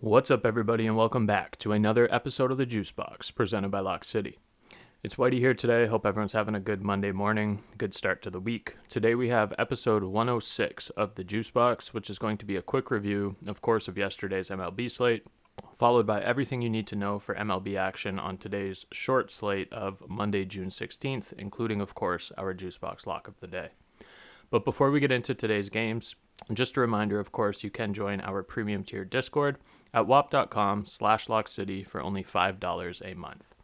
What's up, everybody, and welcome back to another episode of the JuiceBox presented by Lock City. It's Wighty here today. Hope everyone's having a good Monday morning, good start to the week. Today we have episode 106 of the JuiceBox, which is going to be a quick review, of course, of yesterday's MLB slate, followed by everything you need to know for MLB action on today's short slate of Monday, June 16th, including, of course, our JuiceBox Lock of the day. But before we get into today's games, just a reminder, of course, you can join our premium tier Discord at wap.com/lockcity for only $5 a month.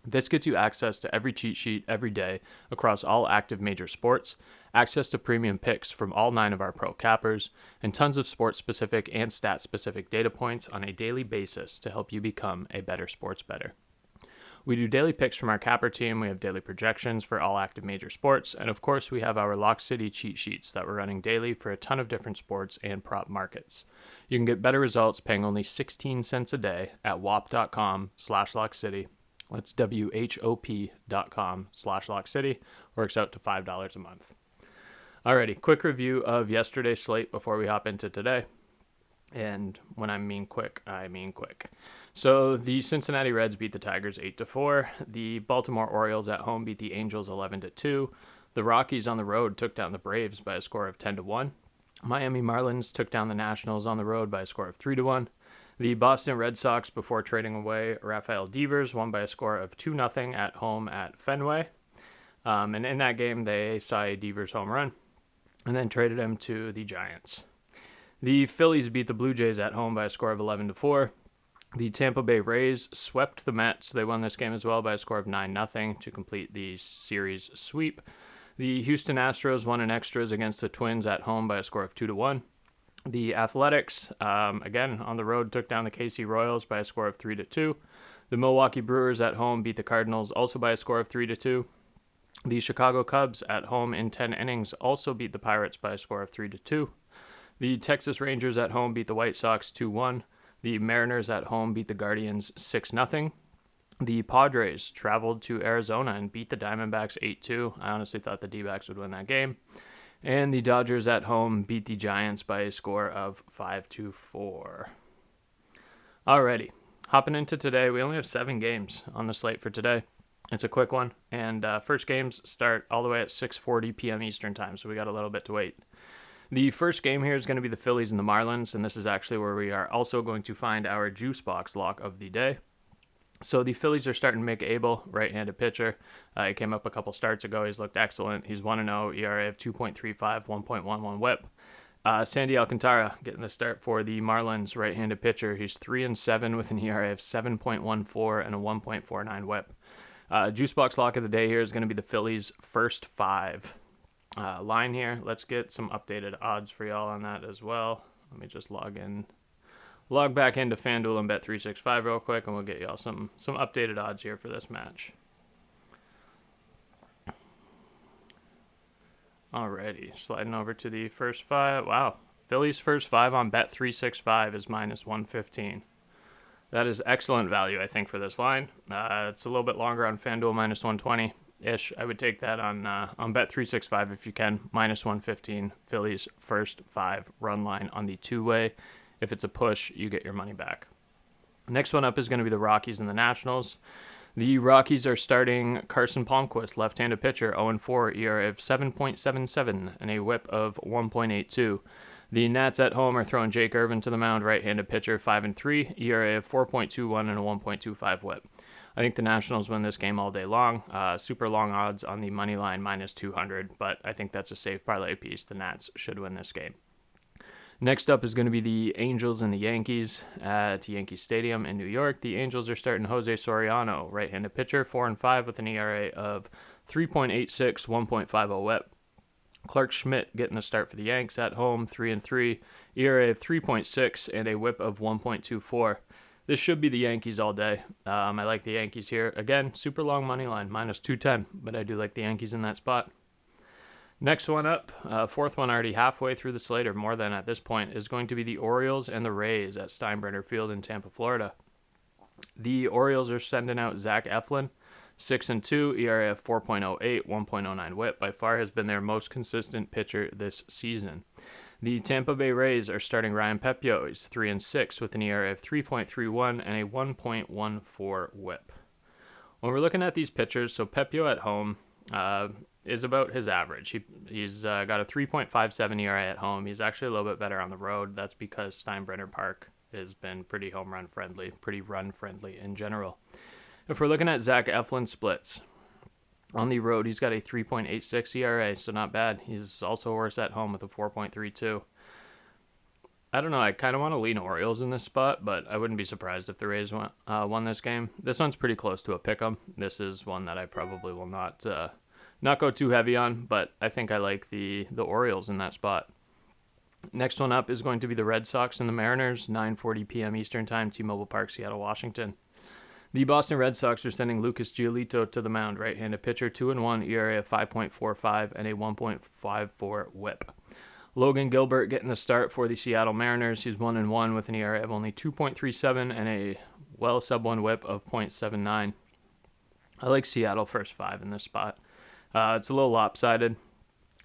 This gets you access to every cheat sheet every day across all active major sports, access to premium picks from all 9 of our pro cappers, and tons of sports-specific and stat-specific data points on a daily basis to help you become a better sports bettor. We do daily picks from our capper team, we have daily projections for all active major sports, and of course we have our Lock City cheat sheets that we're running daily for a ton of different sports and prop markets. You can get better results paying only 16 cents a day at wap.com/lockcity. That's WHOP.com/lockcity. Works out to $5 a month. Alrighty, quick review of yesterday's slate before we hop into today. And when I mean quick, I mean quick. So the Cincinnati Reds beat the Tigers 8-4. The Baltimore Orioles at home beat the Angels 11-2. The Rockies on the road took down the Braves by a score of 10-1. Miami Marlins took down the Nationals on the road by a score of 3-1. The Boston Red Sox, before trading away Rafael Devers, won by a score of 2-0 at home at Fenway. And in that game, they saw a Devers home run and then traded him to the Giants. The Phillies beat the Blue Jays at home by a score of 11-4. The Tampa Bay Rays swept the Mets. They won this game as well by a score of 9-0 to complete the series sweep. The Houston Astros won in extras against the Twins at home by a score of 2-1. The Athletics, again on the road, took down the KC Royals by a score of 3-2. The Milwaukee Brewers at home beat the Cardinals also by a score of 3-2. The Chicago Cubs at home in 10 innings also beat the Pirates by a score of 3-2. The Texas Rangers at home beat the White Sox 2-1. The Mariners at home beat the Guardians 6-0. The Padres traveled to Arizona and beat the Diamondbacks 8-2. I honestly thought the D-backs would win that game. And the Dodgers at home beat the Giants by a score of 5-4. Alrighty, hopping into today, we only have 7 games on the slate for today. It's a quick one, and first games start all the way at 6:40 p.m. Eastern time, so we got a little bit to wait. The first game here is going to be the Phillies and the Marlins, and this is actually where we are also going to find our JuiceBox Lock of the day. So the Phillies are starting Mick Abel, right-handed pitcher. He came up a couple starts ago. He's looked excellent. He's 1-0, ERA of 2.35, 1.11 whip. Sandy Alcantara getting the start for the Marlins, right-handed pitcher. He's 3-7 with an ERA of 7.14 and a 1.49 whip. JuiceBox Lock of the day here is going to be the Phillies' first 5. Line here. Let's get some updated odds for y'all on that as well. Let me just log back into FanDuel and Bet365 real quick, and we'll get y'all some updated odds here for this match. Alrighty, sliding over to the first 5. Wow, Phillies first 5 on Bet365 is minus 115. That is excellent value, I think, for this line. It's a little bit longer on FanDuel, minus 120-ish. I would take that on Bet365 if you can, minus 115. Phillies first 5 run line on the 2-way. If it's a push, you get your money back. Next one up is going to be the Rockies and the Nationals. The Rockies are starting Carson Palmquist, left-handed pitcher, 0-4, ERA of 7.77 and a whip of 1.82. The Nats at home are throwing Jake Irvin to the mound, right-handed pitcher, 5-3, ERA of 4.21 and a 1.25 whip. I think the Nationals win this game all day long. Super long odds on the money line, minus 200, but I think that's a safe parlay piece. The Nats should win this game. Next up is going to be the Angels and the Yankees at Yankee Stadium in New York. The Angels are starting Jose Soriano, right-handed pitcher, 4-5 with an ERA of 3.86, 1.50 whip. Clark Schmidt getting the start for the Yanks at home, 3-3, ERA of 3.6 and a whip of 1.24. This should be the Yankees all day. I like the Yankees here. Again, super long money line, minus 210, but I do like the Yankees in that spot. Next one up, fourth one already halfway through the slate, or more than at this point, is going to be the Orioles and the Rays at Steinbrenner Field in Tampa, Florida. The Orioles are sending out Zach Eflin, 6-2, ERA of 4.08, 1.09 whip. By far has been their most consistent pitcher this season. The Tampa Bay Rays are starting Ryan Pepiot. He's 3-6 with an ERA of 3.31 and a 1.14 WHIP. When we're looking at these pitchers, so Pepiot at home is about his average. He's got a 3.57 ERA at home. He's actually a little bit better on the road. That's because Steinbrenner Park has been pretty home run friendly, pretty run friendly in general. If we're looking at Zach Eflin splits, on the road he's got a 3.86 ERA, so not bad. He's also worse at home with a 4.32. I don't know, I kind of want to lean Orioles in this spot, but I wouldn't be surprised if the Rays won this game. This one's pretty close to a pick'em. This is one that I probably will not go too heavy on, but I think I like the Orioles in that spot. Next one up is going to be the Red Sox and the Mariners, 9:40 p.m. Eastern Time, T-Mobile Park, Seattle, Washington. The Boston Red Sox are sending Lucas Giolito to the mound, right-handed pitcher, 2-1, ERA of 5.45 and a 1.54 WHIP. Logan Gilbert getting the start for the Seattle Mariners. He's 1-1 with an ERA of only 2.37 and a sub-1 WHIP of 0.79. I like Seattle first 5 in this spot. It's a little lopsided,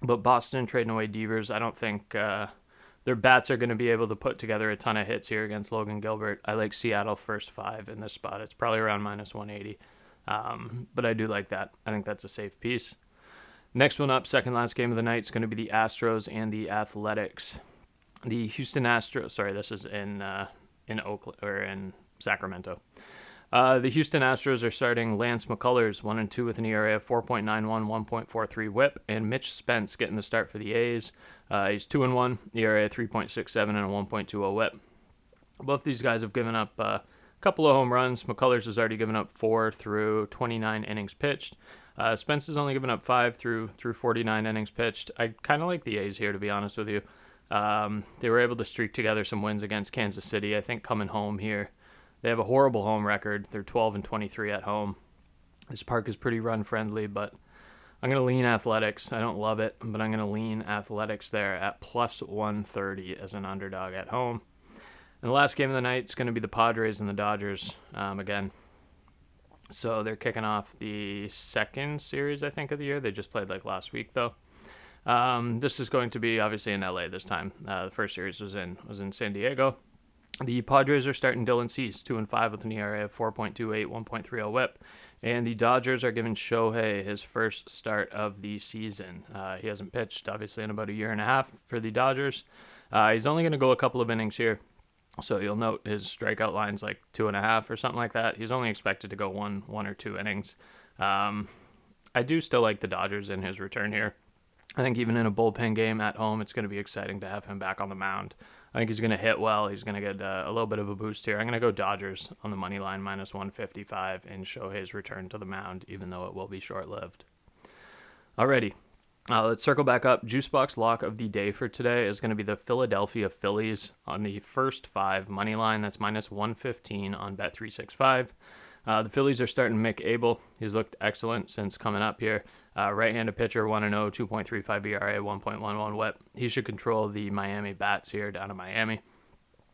but Boston trading away Devers, I don't think their bats are going to be able to put together a ton of hits here against Logan Gilbert. I like Seattle first 5 in this spot. It's probably around minus 180, but I do like that. I think that's a safe piece. Next one up, second last game of the night, is going to be the Astros and the Athletics. The Houston Astros, this is in Oakland or in Sacramento. The Houston Astros are starting Lance McCullers, 1-2 with an ERA of 4.91, 1.43 WHIP, and Mitch Spence getting the start for the A's. He's 2-1, ERA of 3.67 and a 1.20 WHIP. Both these guys have given up a couple of home runs. McCullers has already given up 4 through 29 innings pitched. Spence has only given up 5 through 49 innings pitched. I kind of like the A's here, to be honest with you. They were able to streak together some wins against Kansas City. I think coming home here, they have a horrible home record. They're 12-23 at home. This park is pretty run friendly, but I'm going to lean Athletics. I don't love it, but I'm going to lean Athletics there at plus 130 as an underdog at home. And the last game of the night is going to be the Padres and the Dodgers again. So they're kicking off the second series, I think, of the year. They just played like last week, though. This is going to be obviously in LA this time. The first series was in San Diego. The Padres are starting Dylan Cease, 2-5 with an ERA of 4.28, 1.30 WHIP. And the Dodgers are giving Shohei his first start of the season. He hasn't pitched, obviously, in about a year and a half for the Dodgers. He's only going to go a couple of innings here. So you'll note his strikeout line's like 2.5 or something like that. He's only expected to go one or two innings. I do still like the Dodgers in his return here. I think even in a bullpen game at home, it's going to be exciting to have him back on the mound. I think he's going to hit well. He's going to get a little bit of a boost here. I'm going to go Dodgers on the money line, minus 155 in Shohei's return to the mound, even though it will be short-lived. Alrighty. Let's circle back up. JuiceBox Lock of the day for today is going to be the Philadelphia Phillies on the first 5 money line. That's minus 115 on Bet365. The Phillies are starting Mick Abel. He's looked excellent since coming up here. Right-handed pitcher, 1-0, 2.35 ERA, 1.11 WHIP. He should control the Miami bats here down in Miami.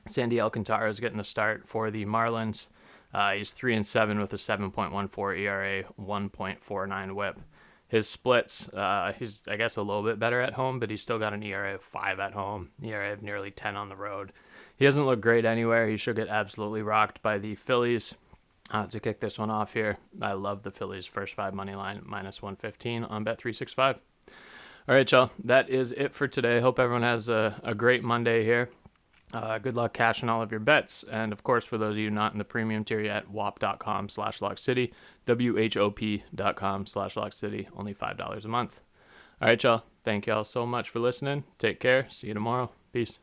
Sandy Alcantara is getting the start for the Marlins. He's 3-7 with a 7.14 ERA, 1.49 WHIP. His splits, he's, I guess, a little bit better at home, but he's still got an ERA of 5 at home, ERA of nearly 10 on the road. He doesn't look great anywhere. He should get absolutely rocked by the Phillies. To kick this one off here, I love the Phillies first 5 money line, minus 115 on Bet365. All right, y'all, that is it for today. Hope everyone has a great Monday here. Good luck cashing all of your bets. And, of course, for those of you not in the premium tier yet, whop.com/LockCity, WHOP.com/LockCity, only $5 a month. All right, y'all, thank y'all so much for listening. Take care. See you tomorrow. Peace.